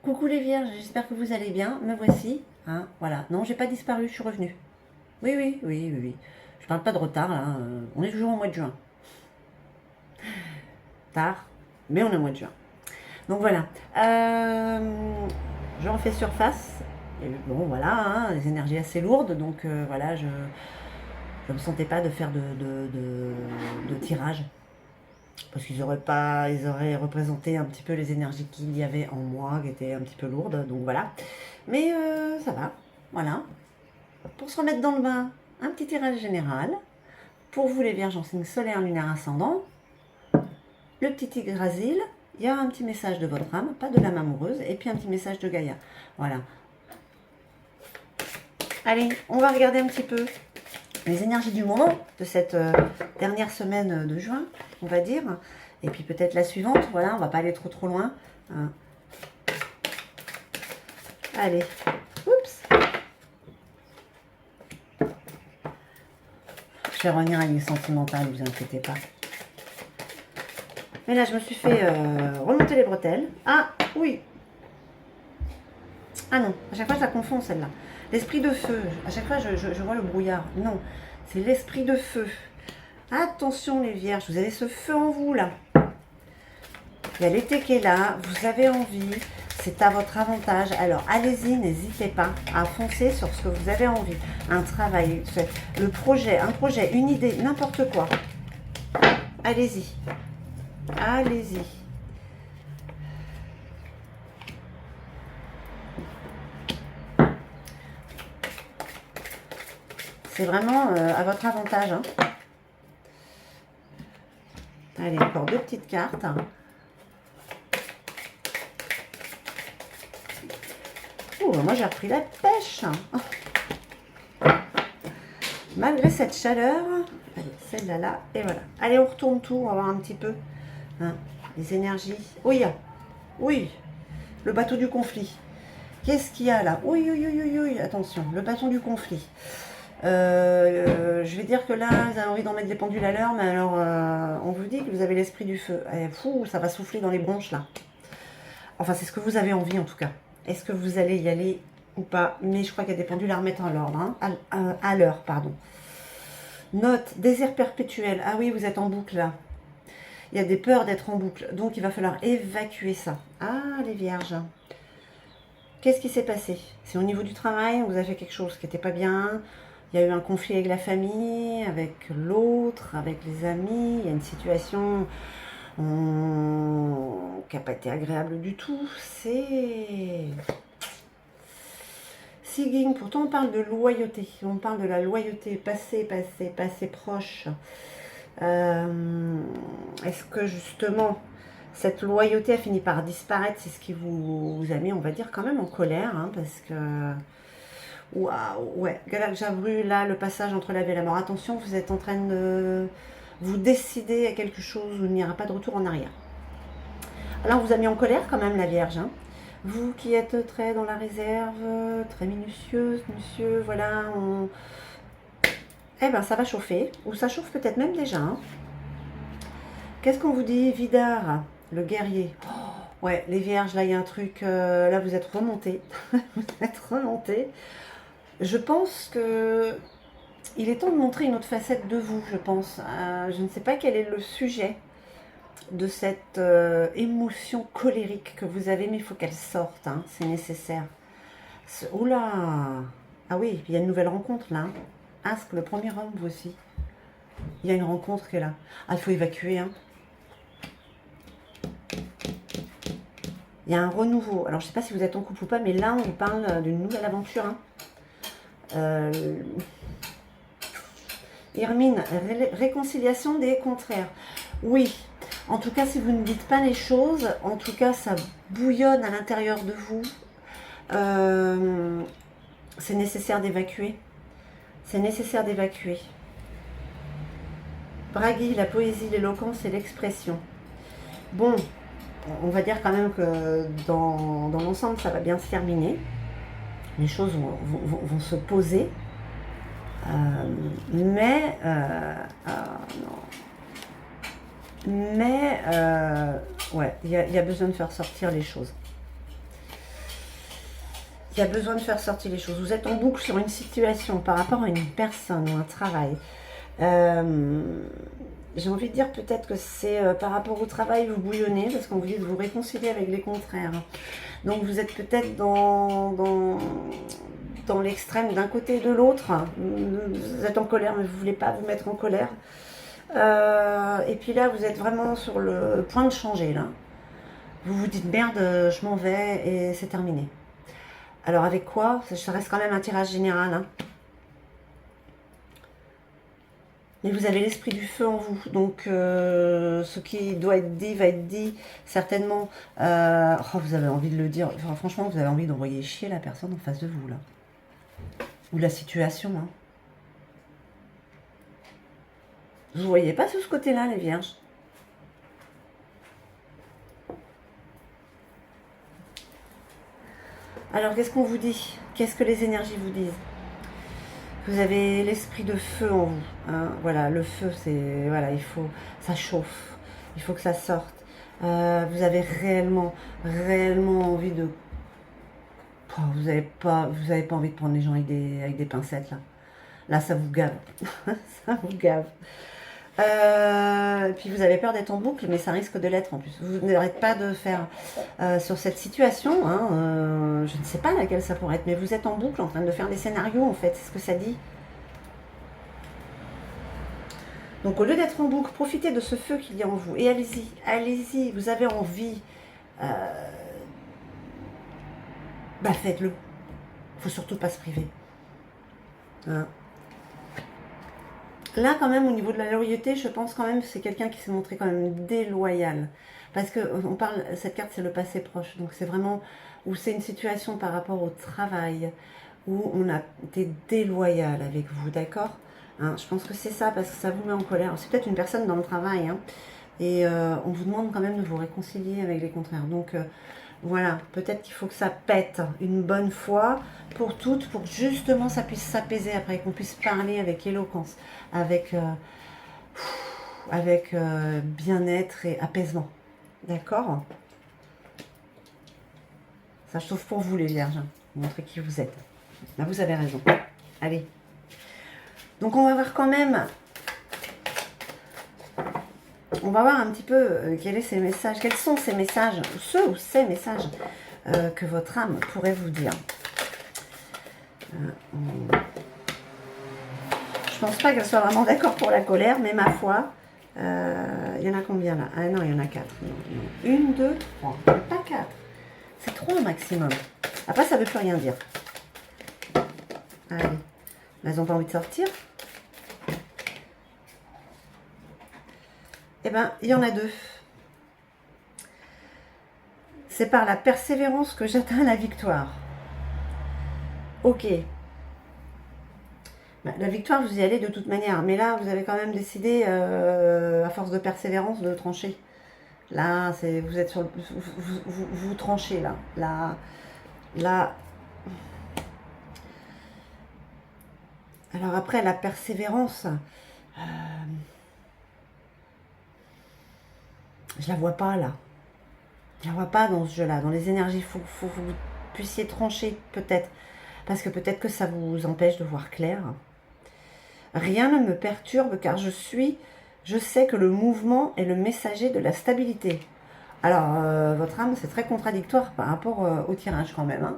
Coucou les vierges, j'espère que vous allez bien. Me voici. Hein, voilà. Non, j'ai pas disparu, je suis revenue. Oui, oui, oui, oui, oui. Je parle pas de retard là. On est toujours au mois de juin. Tard, mais on est au mois de juin. Donc voilà. Je refais surface. Et bon, voilà, hein, des énergies assez lourdes. Donc voilà, je ne me sentais pas de faire de tirage. Parce qu'ils auraient pas, ils auraient représenté un petit peu les énergies qu'il y avait en moi, qui étaient un petit peu lourdes. Donc voilà. Mais ça va. Voilà. Pour se remettre dans le bain, un petit tirage général. Pour vous les vierges en signe solaire, lunaire, ascendant. Le petit tigre asile. Il y a un petit message de votre âme, pas de l'âme amoureuse. Et puis un petit message de Gaïa. Voilà. Allez, on va regarder un petit peu les énergies du moment de cette dernière semaine de juin, on va dire. Et puis peut-être la suivante. Voilà, on va pas aller trop loin. Hein. Allez. Oups. Je vais revenir à une sentimentale, ne vous inquiétez pas. Mais là, je me suis fait remonter les bretelles. Ah, oui. Ah non, à chaque fois, je la confonds, celle-là. L'esprit de feu. À chaque fois, je vois le brouillard. Non, c'est l'esprit de feu. Attention, les vierges, vous avez ce feu en vous, là. Il y a l'été qui est là. Vous avez envie. C'est à votre avantage. Alors, allez-y, n'hésitez pas à foncer sur ce que vous avez envie. Un travail, le projet, un projet, une idée, n'importe quoi. Allez-y. Allez-y. C'est vraiment à votre avantage. Hein. Allez, encore deux petites cartes. Oh, moi j'ai repris la pêche. Malgré cette chaleur. Allez, celle-là, là, et voilà. Allez, on retourne tout, on va voir un petit peu. Hein, les énergies. Oui, oui, le bateau du conflit. Qu'est-ce qu'il y a là? Oui, oui, oui, oui, oui, attention, le bateau du conflit. Je vais dire que là, vous avez envie d'en mettre des pendules à l'heure, mais alors, on vous dit que vous avez l'esprit du feu. Fou, ça va souffler dans les bronches là. Enfin, c'est ce que vous avez envie en tout cas. Est-ce que vous allez y aller ou pas? Mais je crois qu'il y a des pendules à remettre à l'ordre, hein, à l'heure, pardon. Note, désir perpétuel. Ah oui, vous êtes en boucle là. Il y a des peurs d'être en boucle. Donc, il va falloir évacuer ça. Ah, les vierges. Qu'est-ce qui s'est passé? C'est au niveau du travail, vous avez fait quelque chose qui n'était pas bien. Il y a eu un conflit avec la famille, avec l'autre, avec les amis. Il y a une situation qui n'a pas été agréable du tout. C'est... Seeking, pourtant on parle de loyauté. On parle de la loyauté passé, proche. Est-ce que justement cette loyauté a fini par disparaître? C'est ce qui vous a mis, on va dire, quand même en colère, hein, parce que... Waouh, ouais, Galak Jabru, là, le passage entre la vie et la mort. Attention, vous êtes en train de vous décider à quelque chose où il n'y aura pas de retour en arrière. Alors, on vous a mis en colère quand même, la Vierge. Hein. Vous qui êtes très dans la réserve, très minutieuse, monsieur, voilà, eh ben, ça va chauffer, ou ça chauffe peut-être même déjà. Hein. Qu'est-ce qu'on vous dit? Vidar, le guerrier. Oh, ouais, les vierges, là, il y a un truc, là, vous êtes remontés. Vous êtes remontés. Je pense que il est temps de montrer une autre facette de vous, je pense. Je ne sais pas quel est le sujet de cette émotion colérique que vous avez, mais il faut qu'elle sorte, hein, c'est nécessaire. Oula! Ah oui, il y a une nouvelle rencontre là. Asque, le premier homme, vous aussi. Il y a une rencontre qui est là. Ah, il faut évacuer, hein. Il y a un renouveau. Alors, je ne sais pas si vous êtes en couple ou pas, mais là, on vous parle d'une nouvelle aventure, hein. Hermine, réconciliation des contraires. Oui, en tout cas, si vous ne dites pas les choses, en tout cas, ça bouillonne à l'intérieur de vous. C'est nécessaire d'évacuer. C'est nécessaire d'évacuer. Bragui, la poésie, l'éloquence et l'expression. Bon, on va dire quand même que dans l'ensemble, ça va bien se terminer. Les choses vont se poser. Mais ouais, il y a besoin de faire sortir les choses. Il y a besoin de faire sortir les choses. Vous êtes en boucle sur une situation par rapport à une personne ou un travail. J'ai envie de dire peut-être que c'est par rapport au travail, vous bouillonnez parce qu'on vous dit de vous réconcilier avec les contraires. Donc vous êtes peut-être dans l'extrême d'un côté et de l'autre. Vous êtes en colère mais vous ne voulez pas vous mettre en colère. Et puis là vous êtes vraiment sur le point de changer là. Vous vous dites merde, je m'en vais et c'est terminé. Alors avec quoi? Ça reste quand même un tirage général. Hein. Mais vous avez l'esprit du feu en vous. Donc ce qui doit être dit va être dit certainement. Oh, vous avez envie de le dire. Enfin, franchement, vous avez envie d'envoyer chier la personne en face de vous là. Ou la situation. Hein. Vous ne voyez pas sur ce côté-là les vierges? Alors qu'est-ce qu'on vous dit? Qu'est-ce que les énergies vous disent? Vous avez l'esprit de feu en vous. Hein. Voilà, le feu, c'est voilà, il faut, ça chauffe. Il faut que ça sorte. Vous avez réellement envie de. Oh, vous n'avez pas envie de prendre les gens avec des pincettes là. Là, ça vous gave. Ça vous gave. Puis vous avez peur d'être en boucle, mais ça risque de l'être en plus. Vous n'arrêtez pas de faire sur cette situation, hein, je ne sais pas laquelle ça pourrait être, mais vous êtes en boucle en train de faire des scénarios en fait, c'est ce que ça dit. Donc au lieu d'être en boucle, profitez de ce feu qu'il y a en vous et allez-y, allez-y, vous avez envie, bah faites-le. Il faut surtout pas se priver. Hein. Là, quand même, au niveau de la loyauté, je pense quand même que c'est quelqu'un qui s'est montré quand même déloyal. Parce que on parle, cette carte, c'est le passé proche. Donc, c'est vraiment où c'est une situation par rapport au travail, où on a été déloyal avec vous, d'accord? Hein, je pense que c'est ça, parce que ça vous met en colère. C'est peut-être une personne dans le travail, hein, et on vous demande quand même de vous réconcilier avec les contraires. Donc, voilà, peut-être qu'il faut que ça pète une bonne fois pour toutes, pour que justement ça puisse s'apaiser après, qu'on puisse parler avec éloquence, avec, bien-être et apaisement. D'accord? Ça, je trouve pour vous les vierges, hein. Montrez qui vous êtes. Là, vous avez raison. Allez. Donc, on va voir quand même. On va voir un petit peu quels sont ces messages, ou ces messages que votre âme pourrait vous dire. Je pense pas qu'elle soit vraiment d'accord pour la colère, mais ma foi, il y en a combien là? Ah non, il y en a 4. Une, deux, trois. Pas 4. C'est 3 maximum. Après, ça ne veut plus rien dire. Allez. Elles n'ont pas envie de sortir. Eh bien, il y en a 2. C'est par la persévérance que j'atteins la victoire. Ok. Bah, la victoire, vous y allez de toute manière. Mais là, vous avez quand même décidé, à force de persévérance, de trancher. Là, vous êtes sur vous tranchez là. Là. Alors après, la persévérance, je la vois pas là. Je la vois pas dans ce jeu-là. Dans les énergies, il faut que vous puissiez trancher peut-être. Parce que peut-être que ça vous empêche de voir clair. Rien ne me perturbe car je sais que le mouvement est le messager de la stabilité. Alors, votre âme, c'est très contradictoire par rapport au tirage quand même. Hein.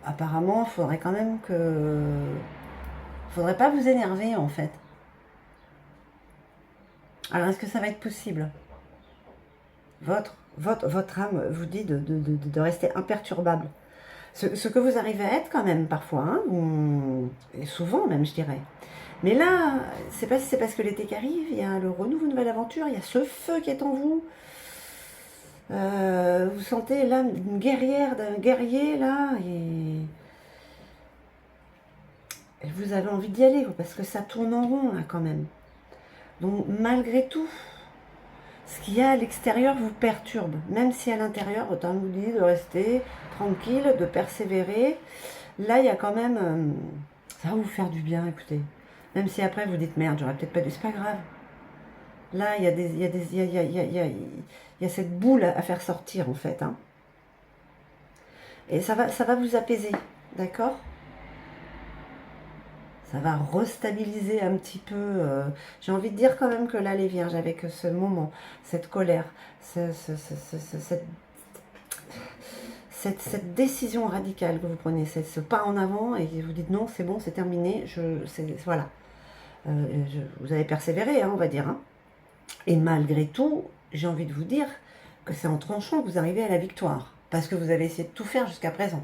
Apparemment, il faudrait quand même que... faudrait pas vous énerver en fait. Alors, est-ce que ça va être possible? Votre âme vous dit de rester imperturbable. Ce que vous arrivez à être quand même parfois, hein, et souvent même je dirais. Mais là, c'est pas si c'est parce que l'été qui arrive, il y a le renouveau, nouvelle aventure, il y a ce feu qui est en vous. Vous sentez l'âme d'une guerrière, d'un guerrier là, et vous avez envie d'y aller, parce que ça tourne en rond là quand même. Donc malgré tout, ce qu'il y a à l'extérieur vous perturbe, même si à l'intérieur, autant vous dit de rester tranquille, de persévérer. Là, il y a quand même... ça va vous faire du bien, écoutez. Même si après vous dites merde, j'aurais peut-être pas dû, c'est pas grave. Là, il y a cette boule à faire sortir en fait. Hein. Et ça va vous apaiser, d'accord? Ça va restabiliser un petit peu. J'ai envie de dire quand même que là, les vierges, avec ce moment, cette colère, cette décision radicale que vous prenez, ce pas en avant et vous dites non, c'est bon, c'est terminé, voilà. Vous avez persévéré, hein, on va dire. Hein. Et malgré tout, j'ai envie de vous dire que c'est en tranchant que vous arrivez à la victoire. Parce que vous avez essayé de tout faire jusqu'à présent.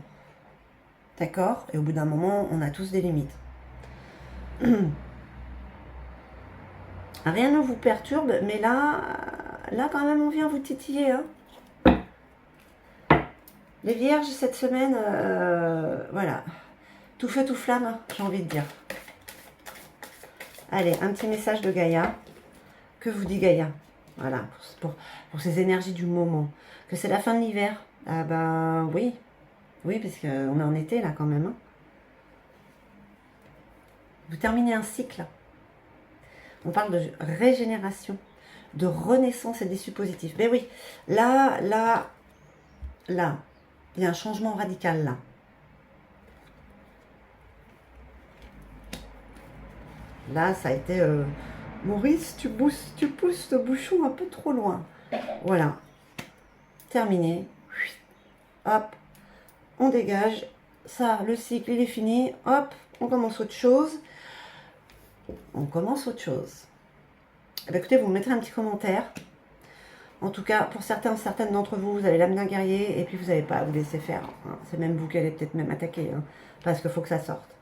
D'accord? Et au bout d'un moment, on a tous des limites. Rien ne vous perturbe, mais là quand même, on vient vous titiller. Hein. Les vierges, cette semaine, voilà. Tout feu, tout flamme, j'ai envie de dire. Allez, un petit message de Gaïa. Que vous dit Gaïa? Voilà, pour ces énergies du moment. Que c'est la fin de l'hiver. Ah ben oui. Oui, parce qu'on est en été là quand même. Hein. Vous terminez un cycle. On parle de régénération, de renaissance et d'issue positive. Mais oui, là, il y a un changement radical là. Là, ça a été... Maurice, tu pousses le bouchon un peu trop loin. Voilà. Terminé. Hop. On dégage. Ça, le cycle, il est fini. Hop. On commence autre chose. On commence autre chose. Eh bien, écoutez, vous me mettrez un petit commentaire. En tout cas, pour certaines d'entre vous, vous avez l'âme d'un guerrier et puis vous n'avez pas à vous laisser faire. Hein. C'est même vous qui allez peut-être même attaquer. Hein, parce qu'il faut que ça sorte.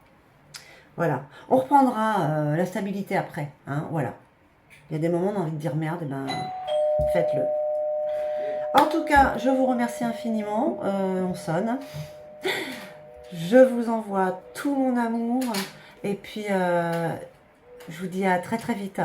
Voilà. On reprendra la stabilité après. Hein, voilà. Il y a des moments où on a envie de dire merde, ben, faites-le. En tout cas, je vous remercie infiniment. On sonne. Je vous envoie tout mon amour. Et puis, je vous dis à très très vite.